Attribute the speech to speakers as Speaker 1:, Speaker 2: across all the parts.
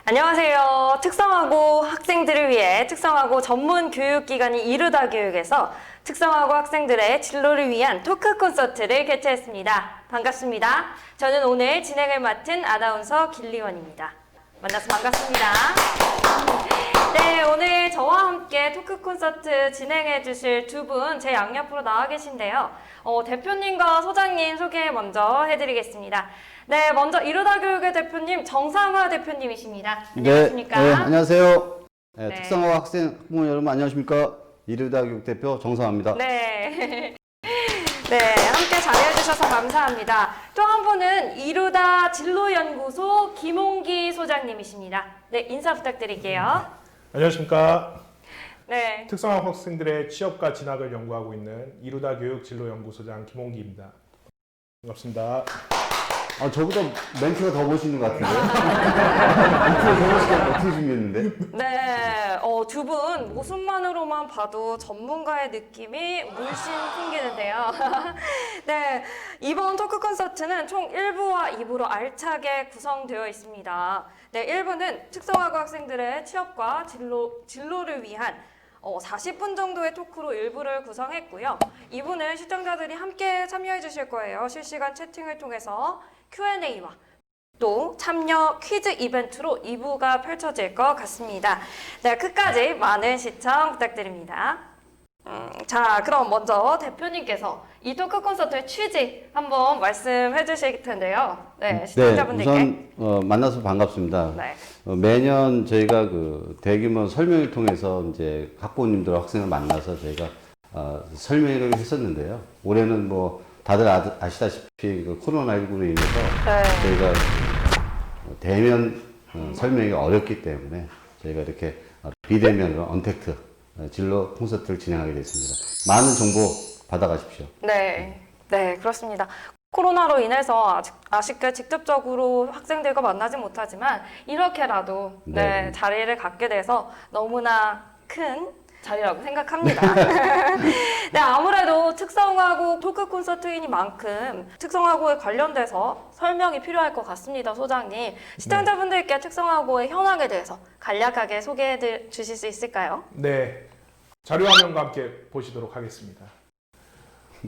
Speaker 1: 안녕하세요. 특성화고 학생들을 위해 특성화고 전문 교육기관인 이루다 교육에서 특성화고 학생들의 진로를 위한 토크 콘서트를 개최했습니다. 반갑습니다. 저는 오늘 진행을 맡은 아나운서 길리원입니다. 만나서 반갑습니다. 네, 오늘 저와 함께 토크 콘서트 진행해 주실 두 분 제 양옆으로 나와 계신데요. 대표님과 소장님 소개 먼저 해드리겠습니다. 네, 먼저 이루다 교육의 대표님 정상화 대표님이십니다. 안녕하십니까?
Speaker 2: 네, 안녕하세요. 네,
Speaker 1: 네.
Speaker 2: 특성화 학생 학부모 여러분 안녕하십니까? 이루다 교육 대표 정상화입니다.
Speaker 1: 네. 네, 함께 자리해주셔서 감사합니다. 또 한 분은 이루다 진로연구소 김홍기 소장님이십니다. 네, 인사 부탁드릴게요.
Speaker 3: 안녕하십니까.
Speaker 1: 네.
Speaker 3: 특성화 학생들의 취업과 진학을 연구하고 있는 이루다 교육진로연구소장 김홍기입니다. 반갑습니다.
Speaker 2: 저보다 멘트가 더 멋있는 것 같은데요? 멘트가 더 멋있게 어떻게 준비했는데?
Speaker 1: 네, 두 분 모습만으로만 봐도 전문가의 느낌이 물씬 풍기는데요. 네, 이번 토크 콘서트는 총 1부와 2부로 알차게 구성되어 있습니다. 네, 1부는 특성화고 학생들의 취업과 진로를 위한 40분 정도의 토크로 1부를 구성했고요. 2부는 시청자들이 함께 참여해 주실 거예요. 실시간 채팅을 통해서 Q&A와 또 참여 퀴즈 이벤트로 2부가 펼쳐질 것 같습니다. 네, 끝까지 많은 시청 부탁드립니다. 자, 그럼 먼저 대표님께서 이 토크 콘서트의 취지 한번 말씀해 주실 텐데요. 네, 시청자분들께.
Speaker 2: 네, 우선 만나서 반갑습니다.
Speaker 1: 네.
Speaker 2: 매년 저희가 그 대규모 설명을 통해서 이제 학부모님들 학생을 만나서 저희가 설명회를 했었는데요. 올해는 뭐 다들 아시다시피 그 코로나19로 인해서
Speaker 1: 네.
Speaker 2: 저희가 대면 설명이 어렵기 때문에 저희가 이렇게 비대면으로 언택트 진로 콘서트를 진행하게 됐습니다. 많은 정보 받아가십시오.
Speaker 1: 네, 네, 그렇습니다. 코로나로 인해서 아쉽게 직접적으로 학생들과 만나지 못하지만 이렇게라도 네, 자리를 갖게 돼서 너무나 큰 자리라고 생각합니다. 네, 아무래도 특성화고 토크 콘서트이니만큼 특성화고에 관련돼서 설명이 필요할 것 같습니다, 소장님. 시청자분들께 특성화고의 현황에 대해서 간략하게 소개해 주실 수 있을까요?
Speaker 3: 네, 자료화면과 함께 보시도록 하겠습니다.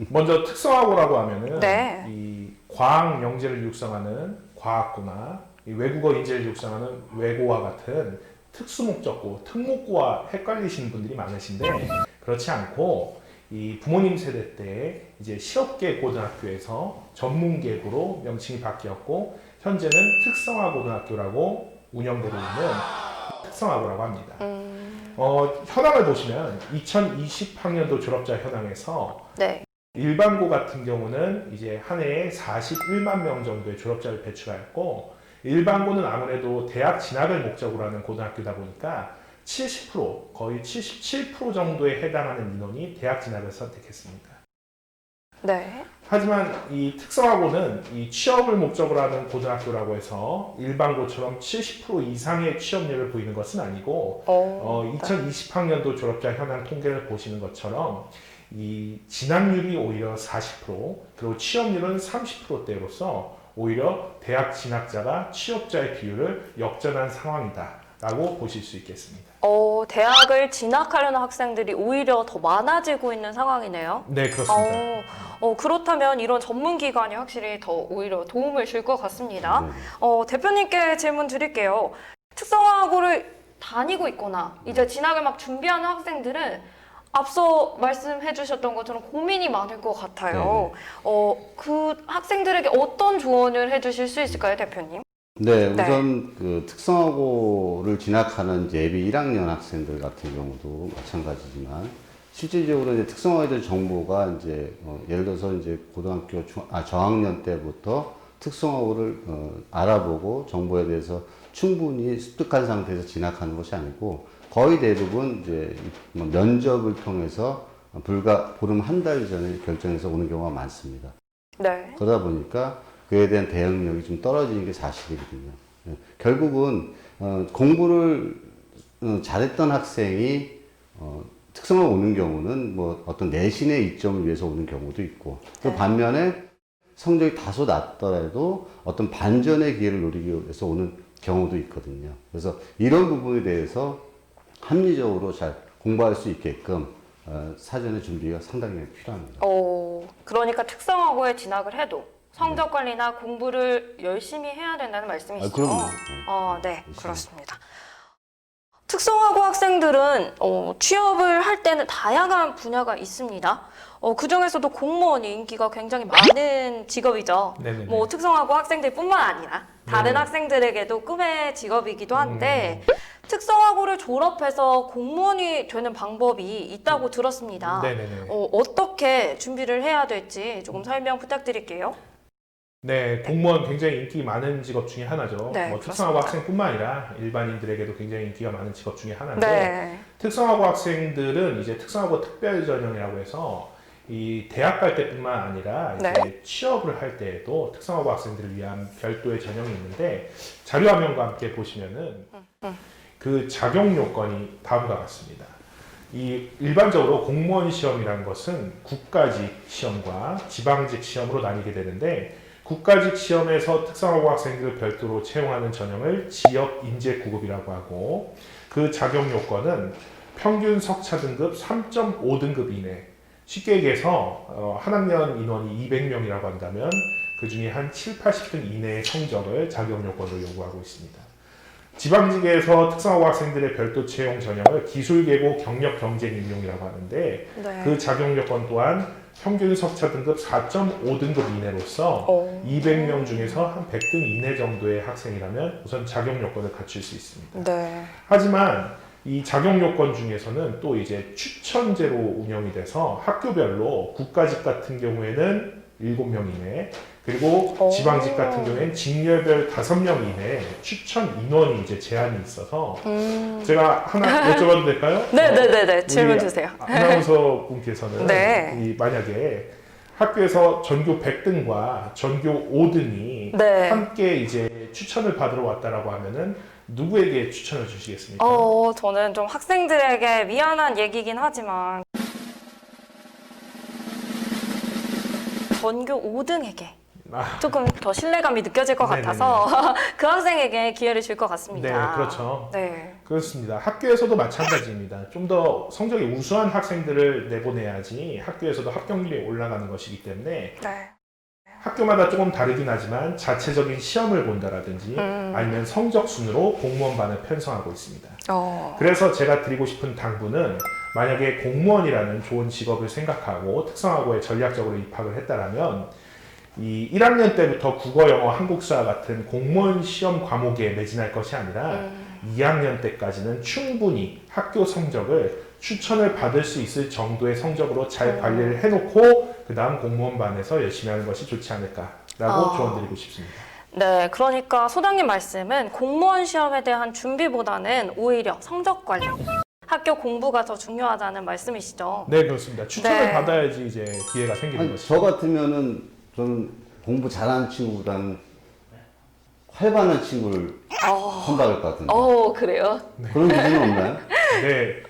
Speaker 3: 먼저 특성화고라고 하면은
Speaker 1: 네.
Speaker 3: 이 과학 영재를 육성하는 과학고나 이 외국어 인재를 육성하는 외고와 같은 특수목적고, 특목고와 헷갈리시는 분들이 많으신데 그렇지 않고 이 부모님 세대 때 이제 실업계 고등학교에서 전문계고로 명칭이 바뀌었고 현재는 특성화고등학교라고 운영되고 있는 특성화고라고 합니다. 현황을 보시면 2020학년도 졸업자 현황에서
Speaker 1: 네.
Speaker 3: 일반고 같은 경우는 이제 한 해에 41만 명 정도의 졸업자를 배출하였고 일반고는 아무래도 대학 진학을 목적으로 하는 고등학교다 보니까 70% 거의 77% 정도에 해당하는 인원이 대학 진학을 선택했습니다.
Speaker 1: 네.
Speaker 3: 하지만 이 특성화고는 이 취업을 목적으로 하는 고등학교라고 해서 일반고처럼 70% 이상의 취업률을 보이는 것은 아니고 2020학년도 졸업자 현황 통계를 보시는 것처럼 이 진학률이 오히려 40% 그리고 취업률은 30%대로서 오히려 대학 진학자가 취업자의 비율을 역전한 상황이다라고 보실 수 있겠습니다.
Speaker 1: 대학을 진학하려는 학생들이 오히려 더 많아지고 있는 상황이네요.
Speaker 3: 네, 그렇습니다.
Speaker 1: 그렇다면 이런 전문기관이 확실히 더 오히려 도움을 줄 것 같습니다. 대표님께 질문 드릴게요. 특성화고를 다니고 있거나 이제 진학을 막 준비하는 학생들은 앞서 말씀해 주셨던 것처럼 고민이 많을 것 같아요. 그 학생들에게 어떤 조언을 해 주실 수 있을까요, 대표님?
Speaker 2: 네, 우선 그 특성화고를 진학하는 이제 예비 1학년 학생들 같은 경우도 마찬가지지만 실질적으로 이제 특성화고에 대한 정보가 이제 예를 들어서 이제 고등학교 저학년 때부터 특성화고를 알아보고 정보에 대해서 충분히 습득한 상태에서 진학하는 것이 아니고 거의 대부분 이제 면접을 통해서 불과 보름 한 달 전에 결정해서 오는 경우가 많습니다.
Speaker 1: 네.
Speaker 2: 그러다 보니까 그에 대한 대응력이 좀 떨어지는 게 사실이거든요. 결국은 공부를 잘했던 학생이 특성을 오는 경우는 뭐 어떤 내신의 이점을 위해서 오는 경우도 있고 또 반면에 성적이 다소 낮더라도 어떤 반전의 기회를 노리기 위해서 오는 경우도 있거든요. 그래서 이런 부분에 대해서 합리적으로 잘 공부할 수 있게끔 사전에 준비가 상당히 필요합니다.
Speaker 1: 그러니까 특성화고에 진학을 해도 성적 관리나 공부를 열심히 해야 된다는 말씀이시죠?
Speaker 2: 그럼요.
Speaker 1: 네, 그렇습니다. 특성화고 학생들은 취업을 할 때는 다양한 분야가 있습니다. 그 중에서도 공무원이 인기가 굉장히 많은 직업이죠.
Speaker 3: 네네네.
Speaker 1: 뭐 특성화고 학생들뿐만 아니라 다른
Speaker 3: 네네.
Speaker 1: 학생들에게도 꿈의 직업이기도 한데 특성화고를 졸업해서 공무원이 되는 방법이 있다고 들었습니다.
Speaker 3: 네네네.
Speaker 1: 어떻게 준비를 해야 될지 조금 설명 부탁드릴게요.
Speaker 3: 네, 공무원 굉장히 인기 많은 직업 중에 하나죠.
Speaker 1: 네,
Speaker 3: 뭐 특성화고
Speaker 1: 그렇습니다.
Speaker 3: 학생뿐만 아니라 일반인들에게도 굉장히 인기가 많은 직업 중에 하나인데
Speaker 1: 네.
Speaker 3: 특성화고 학생들은 이제 특성화고 특별 전형이라고 해서 이 대학 갈 때뿐만 아니라 이제
Speaker 1: 네.
Speaker 3: 취업을 할 때에도 특성화고 학생들을 위한 별도의 전형이 있는데 자료 화면과 함께 보시면은 그 자격 요건이 다음과 같습니다. 이 일반적으로 공무원 시험이라는 것은 국가직 시험과 지방직 시험으로 나뉘게 되는데 국가직 시험에서 특성화고 학생들을 별도로 채용하는 전형을 지역 인재 구급이라고 하고 그 자격 요건은 평균 석차 등급 3.5등급 이내 쉽게 얘기해서 한 학년 인원이 200명이라고 한다면 그 중에 한 7, 80등 이내의 성적을 자격 요건으로 요구하고 있습니다. 지방직에서 특성화고 학생들의 별도 채용 전형을 기술계고 경력 경쟁 임용이라고 하는데
Speaker 1: 네.
Speaker 3: 그 자격 요건 또한 평균 석차 등급 4.5등급 이내로서 200명 중에서 한 100등 이내 정도의 학생이라면 우선 자격 요건을 갖출 수 있습니다.
Speaker 1: 네.
Speaker 3: 하지만 이 자격 요건 중에서는 또 이제 추천제로 운영이 돼서 학교별로 국가직 같은 경우에는 7명 이내 그리고 지방직 같은 경우에는 직렬별 5명 이내 추천 인원이 이제 제한이 있어서 제가 하나 여쭤봐도 될까요?
Speaker 1: 네네네네. 질문 주세요.
Speaker 3: 아나운서 분께서는
Speaker 1: 네.
Speaker 3: 이 만약에 학교에서 전교 100등과 전교 5등이
Speaker 1: 네.
Speaker 3: 함께 이제 추천을 받으러 왔다라고 하면은 누구에게 추천을 주시겠습니까?
Speaker 1: 저는 좀 학생들에게 미안한 얘기긴 하지만 전교 5등에게 조금 더 신뢰감이 느껴질 것
Speaker 3: 네네네.
Speaker 1: 같아서 그 학생에게 기회를 줄 것 같습니다.
Speaker 3: 네, 그렇죠.
Speaker 1: 네.
Speaker 3: 그렇습니다. 학교에서도 마찬가지입니다. 좀 더 성적이 우수한 학생들을 내보내야지 학교에서도 합격률이 올라가는 것이기 때문에
Speaker 1: 네.
Speaker 3: 학교마다 조금 다르긴 하지만 자체적인 시험을 본다라든지 아니면 성적 순으로 공무원반을 편성하고 있습니다. 그래서 제가 드리고 싶은 당부는 만약에 공무원이라는 좋은 직업을 생각하고 특성화고에 전략적으로 입학을 했다라면 이 1학년 때부터 국어, 영어, 한국사 같은 공무원 시험 과목에 매진할 것이 아니라 2학년 때까지는 충분히 학교 성적을 추천을 받을 수 있을 정도의 성적으로 잘 관리를 해놓고 그 다음 공무원반에서 열심히 하는 것이 좋지 않을까라고 조언드리고 싶습니다.
Speaker 1: 네, 그러니까 소장님 말씀은 공무원 시험에 대한 준비보다는 오히려 성적 관리, 학교 공부가 더 중요하다는 말씀이시죠?
Speaker 3: 네, 그렇습니다. 추천을
Speaker 1: 네.
Speaker 3: 받아야지 이제 기회가 생기는
Speaker 2: 아니,
Speaker 3: 것이죠.
Speaker 2: 저 같으면은 저는 공부 잘하는 친구보다는 활발한 친구를 선박을 것 같은데.
Speaker 1: 그래요?
Speaker 2: 그런 기준은 없나요?
Speaker 3: 네,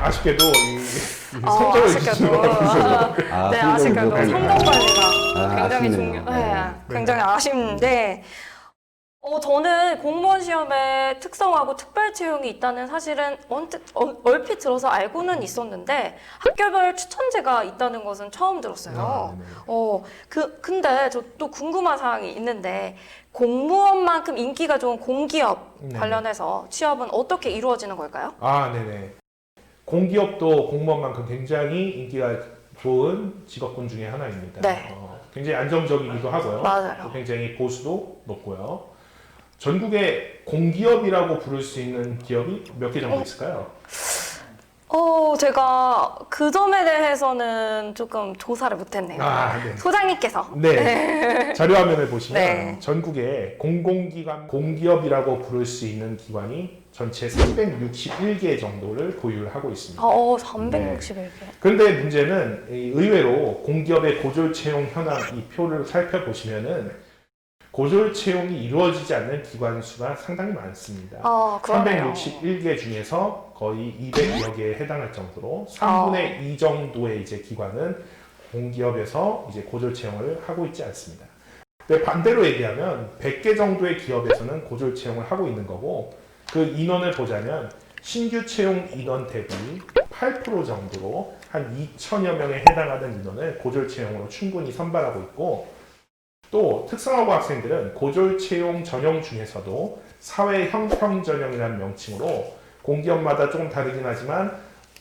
Speaker 3: 아쉽게도 이 성적을 기준으로
Speaker 1: 네,
Speaker 2: 성적을
Speaker 1: 아쉽게도
Speaker 2: 무조건
Speaker 1: 성적 관리가 굉장히
Speaker 2: 아쉽네요.
Speaker 1: 굉장히 아쉬운데, 저는 공무원 시험에 특성화고 특별 채용이 있다는 사실은 얼핏 들어서 알고는 있었는데 학교별 추천제가 있다는 것은 처음 들었어요. 근데 저 또 궁금한 사항이 있는데 공무원만큼 인기가 좋은 공기업
Speaker 3: 네네.
Speaker 1: 관련해서 취업은 어떻게 이루어지는 걸까요?
Speaker 3: 네네. 공기업도 공무원만큼 굉장히 인기가 좋은 직업군 중에 하나입니다.
Speaker 1: 네.
Speaker 3: 굉장히 안정적이기도 하고요.
Speaker 1: 맞아요.
Speaker 3: 또 굉장히 보수도 높고요. 전국에 공기업이라고 부를 수 있는 기업이 몇 개 정도 있을까요?
Speaker 1: 제가 그 점에 대해서는 조금 조사를 못했네요.
Speaker 3: 네.
Speaker 1: 소장님께서.
Speaker 3: 네. 자료 화면을 보시면
Speaker 1: 네.
Speaker 3: 전국에 공공기관, 공기업이라고 부를 수 있는 기관이 전체 361개 정도를 보유를 하고 있습니다.
Speaker 1: 361개.
Speaker 3: 그런데 문제는 의외로 공기업의 고졸 채용 현황 이 표를 살펴보시면은 고졸 채용이 이루어지지 않는 기관 수가 상당히 많습니다.
Speaker 1: 그러네요.
Speaker 3: 361개 중에서 거의 200여 개에 해당할 정도로 3분의 2 정도의 이제 기관은 공기업에서 이제 고졸 채용을 하고 있지 않습니다. 근데 반대로 얘기하면 100개 정도의 기업에서는 고졸 채용을 하고 있는 거고 그 인원을 보자면 신규 채용 인원 대비 8% 정도로 한 2천여 명에 해당하는 인원을 고졸 채용으로 충분히 선발하고 있고 또 특성화고 학생들은 고졸 채용 전형 중에서도 사회 형평 전형이라는 명칭으로 공기업마다 조금 다르긴 하지만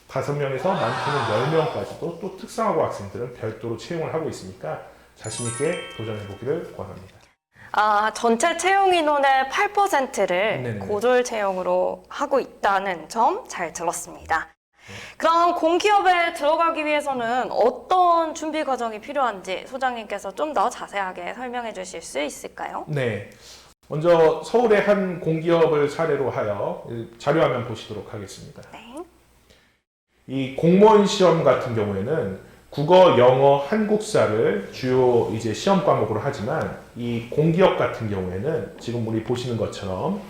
Speaker 3: 5명에서 많게는 10명까지도 또 특성화고 학생들은 별도로 채용을 하고 있으니까 자신 있게 도전해 보기를 권합니다.
Speaker 1: 전체 채용 인원의 8%를
Speaker 3: 네네.
Speaker 1: 고졸 채용으로 하고 있다는 점 잘 들었습니다. 그럼 공기업에 들어가기 위해서는 어떤 준비 과정이 필요한지 소장님께서 좀 더 자세하게 설명해 주실 수 있을까요?
Speaker 3: 네. 먼저 서울의 한 공기업을 사례로 하여 자료화면 보시도록 하겠습니다.
Speaker 1: 네.
Speaker 3: 이 공무원 시험 같은 경우에는 국어, 영어, 한국사를 주요 이제 시험 과목으로 하지만 이 공기업 같은 경우에는 지금 우리 보시는 것처럼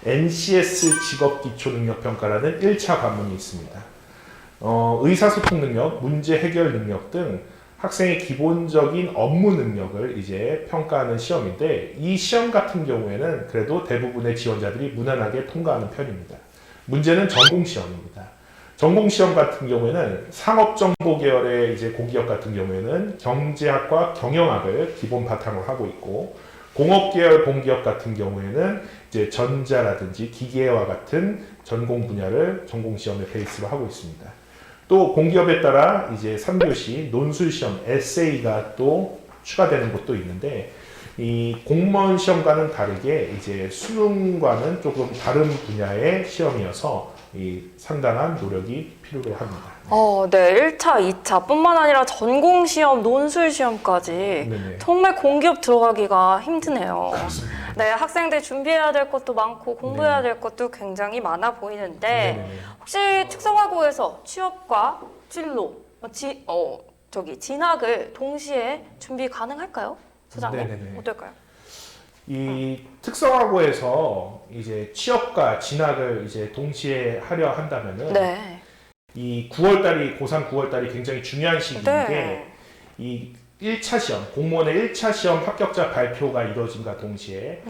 Speaker 3: NCS 직업기초능력평가라는 1차 관문이 있습니다. 의사소통 능력, 문제 해결 능력 등 학생의 기본적인 업무 능력을 이제 평가하는 시험인데 이 시험 같은 경우에는 그래도 대부분의 지원자들이 무난하게 통과하는 편입니다. 문제는 전공 시험입니다. 전공 시험 같은 경우에는 상업정보 계열의 이제 공기업 같은 경우에는 경제학과 경영학을 기본 바탕으로 하고 있고 공업 계열 공기업 같은 경우에는 이제 전자라든지 기계와 같은 전공 분야를 전공 시험의 베이스로 하고 있습니다. 또 공기업에 따라 이제 3교시 논술 시험 에세이가 또 추가되는 곳도 있는데 이 공무원 시험과는 다르게 이제 수능과는 조금 다른 분야의 시험이어서 이 상당한 노력이 필요로 합니다.
Speaker 1: 네. 1차, 2차 뿐만 아니라 전공 시험, 논술 시험까지
Speaker 3: 네네.
Speaker 1: 정말 공기업 들어가기가 힘드네요. 네, 학생들 준비해야 될 것도 많고 공부해야 될 것도 굉장히 많아 보이는데
Speaker 3: 네네네.
Speaker 1: 혹시 특성화고에서 취업과 진로, 진학을 동시에 준비 가능할까요? 소장님,
Speaker 3: 네네네.
Speaker 1: 어떨까요?
Speaker 3: 이 특성화고에서 이제 취업과 진학을 이제 동시에 하려 한다면은
Speaker 1: 네.
Speaker 3: 이 9월달이 고3 9월달이 굉장히 중요한 시기인
Speaker 1: 네.
Speaker 3: 게 이 1차 시험 공무원의 1차 시험 합격자 발표가 이루어짐과 동시에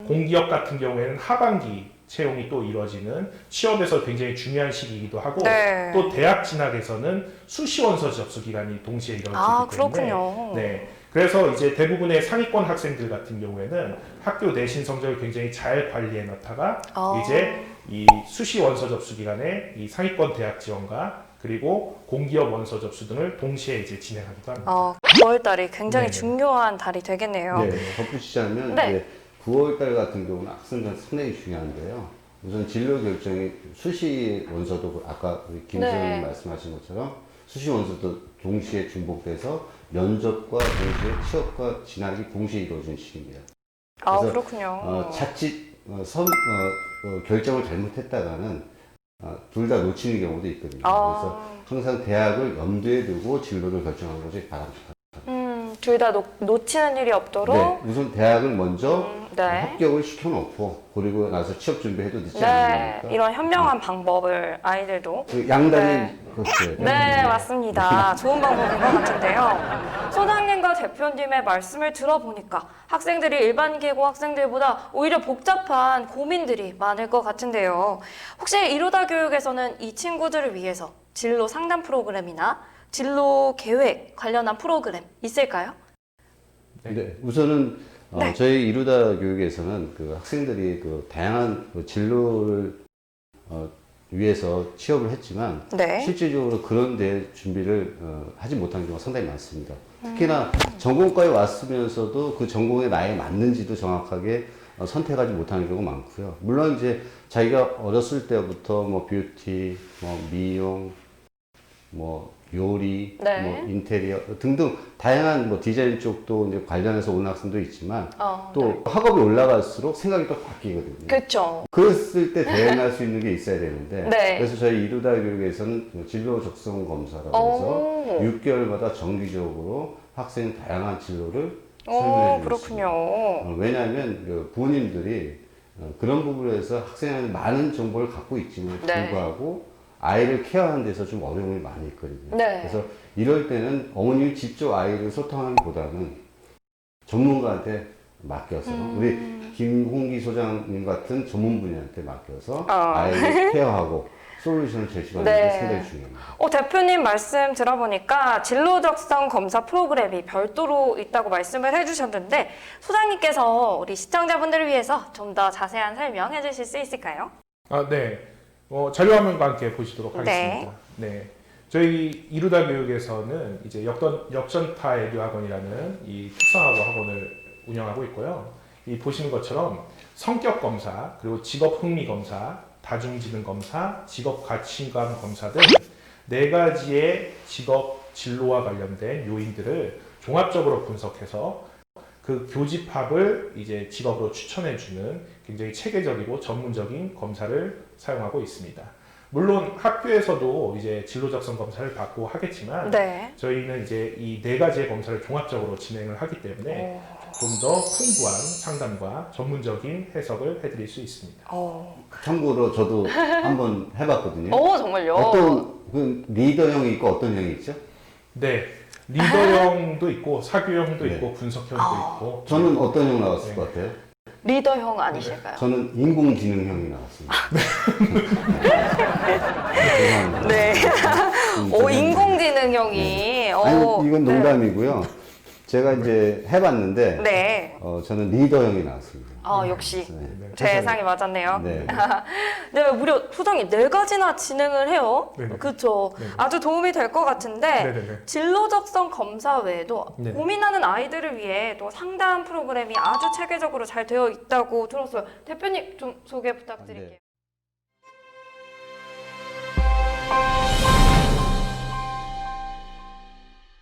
Speaker 3: 공기업 같은 경우에는 하반기 채용이 또 이루어지는 취업에서 굉장히 중요한 시기이기도 하고
Speaker 1: 네.
Speaker 3: 또 대학 진학에서는 수시원서 접수 기간이 동시에 이루어지기 때문에
Speaker 1: 그렇군요.
Speaker 3: 네. 그래서 이제 대부분의 상위권 학생들 같은 경우에는 학교 내신 성적을 굉장히 잘 관리해 놓다가 이제 이 수시 원서 접수 기간에 이 상위권 대학 지원과 그리고 공기업 원서 접수 등을 동시에 이제 진행하기도 합니다.
Speaker 1: 9월 달이 굉장히
Speaker 3: 네네.
Speaker 1: 중요한 달이 되겠네요.
Speaker 2: 네, 덧붙이자면
Speaker 1: 네.
Speaker 2: 이제 9월달 같은 경우는 학생들은 상당히 중요한데요. 우선 진로 결정이 수시 원서도 아까 우리 김수영님
Speaker 1: 네.
Speaker 2: 말씀하신 것처럼 수시 원서도 동시에 중복돼서 면접과 동시에 취업과 진학이 동시에 이루어지는 시기입니다. 그래서,
Speaker 1: 그렇군요.
Speaker 2: 자칫 결정을 잘못했다가는 둘 다 놓치는 경우도 있거든요. 그래서 항상 대학을 염두에 두고 진로를 결정하는 것이 바랍니다.
Speaker 1: 둘 다 놓치는 일이 없도록.
Speaker 2: 네, 우선 대학을 먼저
Speaker 1: 네.
Speaker 2: 합격을 시켜놓고 그리고 나서 취업 준비해도 늦지
Speaker 1: 네,
Speaker 2: 않으니까
Speaker 1: 이런 현명한 방법을 아이들도.
Speaker 2: 그 양단이
Speaker 1: 네.
Speaker 2: 그렇죠.
Speaker 1: 네, 맞습니다. 좋은 방법인 것 같은데요. 소장님과 대표님의 말씀을 들어보니까 학생들이 일반 계고 학생들보다 오히려 복잡한 고민들이 많을 것 같은데요. 혹시 이루다 교육에서는 이 친구들을 위해서 진로 상담 프로그램이나 진로 계획 관련한 프로그램 있을까요?
Speaker 2: 네, 우선은
Speaker 1: 네.
Speaker 2: 저희 이루다 교육에서는 그 학생들이 그 다양한 그 진로를 위해서 취업을 했지만
Speaker 1: 네.
Speaker 2: 실질적으로 그런 데 준비를 하지 못한 경우가 상당히 많습니다. 특히나 전공과에 왔으면서도 그 전공에 나에 맞는지도 정확하게 선택하지 못하는 경우가 많고요. 물론 이제 자기가 어렸을 때부터 뭐 뷰티, 뭐 미용, 뭐 요리,
Speaker 1: 네.
Speaker 2: 뭐 인테리어 등등 다양한 뭐 디자인 쪽도 이제 관련해서 오는 학생도 있지만 또 학업이 올라갈수록 생각이 또 바뀌거든요.
Speaker 1: 그렇죠.
Speaker 2: 그랬을 때 대응할 수 있는 게 있어야 되는데
Speaker 1: 네.
Speaker 2: 그래서 저희 이루다 교육에서는 진로 적성 검사라고 해서 6개월마다 정기적으로 학생 다양한 진로를 설명해 주고 있습니다.
Speaker 1: 그렇군요.
Speaker 2: 왜냐하면 그 부모님들이 그런 부분에서 학생한테 많은 정보를 갖고 있지만
Speaker 1: 네.
Speaker 2: 불구하고 아이를 케어하는 데서 좀 어려움이 많이 있거든요.
Speaker 1: 네.
Speaker 2: 그래서 이럴 때는 어머님이 직접 아이를 소통하기보다는 전문가한테 맡겨서 우리 김홍기 소장님 같은 전문 분야한테 맡겨서 아이를 케어하고 솔루션을 제시하는 게
Speaker 1: 네.
Speaker 2: 상당히 중요합니다.
Speaker 1: 대표님 말씀 들어보니까 진로 적성 검사 프로그램이 별도로 있다고 말씀을 해주셨는데 소장님께서 우리 시청자분들을 위해서 좀 더 자세한 설명해 주실 수 있을까요?
Speaker 3: 네. 자료화면과 함께 보시도록 하겠습니다. 네. 저희 이루다 교육에서는 이제 역전타 에듀학원이라는 이 특성화고 학원을 운영하고 있고요. 이 보시는 것처럼 성격 검사, 그리고 직업 흥미 검사, 다중지능 검사, 직업 가치관 검사 등 4가지의 직업 진로와 관련된 요인들을 종합적으로 분석해서 그 교집합을 이제 직업으로 추천해주는 굉장히 체계적이고 전문적인 검사를 사용하고 있습니다. 물론 학교에서도 이제 진로 적성 검사를 받고 하겠지만
Speaker 1: 네.
Speaker 3: 저희는 이제 이 4가지의 검사를 종합적으로 진행을 하기 때문에 좀 더 풍부한 상담과 전문적인 해석을 해드릴 수 있습니다.
Speaker 2: 참고로 저도 한번 해봤거든요.
Speaker 1: 정말요?
Speaker 2: 어떤 그 리더형이 있고 어떤 형이 있죠?
Speaker 3: 네, 리더형도 있고 사교형도
Speaker 2: 네.
Speaker 3: 있고 분석형도 있고.
Speaker 2: 저는 어떤 형 나왔을
Speaker 3: 네.
Speaker 2: 것 같아요?
Speaker 1: 리더형 아니실까요?
Speaker 2: 저는 인공지능형이 나왔습니다. 죄송합니다.
Speaker 1: 네. 인공지능형이.
Speaker 2: 아니 이건 농담이고요. 제가 이제 해봤는데
Speaker 1: 네.
Speaker 2: 저는 리더형이 나왔습니다.
Speaker 1: 역시
Speaker 2: 네.
Speaker 1: 제 예상이 맞았네요.
Speaker 2: 네.
Speaker 1: 네, 무려 소장님 4가지나 진행을 해요.
Speaker 3: 네네.
Speaker 1: 그렇죠.
Speaker 3: 네네.
Speaker 1: 아주 도움이 될 것 같은데
Speaker 3: 네네네.
Speaker 1: 진로 적성 검사 외에도
Speaker 3: 네.
Speaker 1: 고민하는 아이들을 위해 또 상담 프로그램이 아주 체계적으로 잘 되어 있다고 들었어요. 대표님 좀 소개 부탁드릴게요.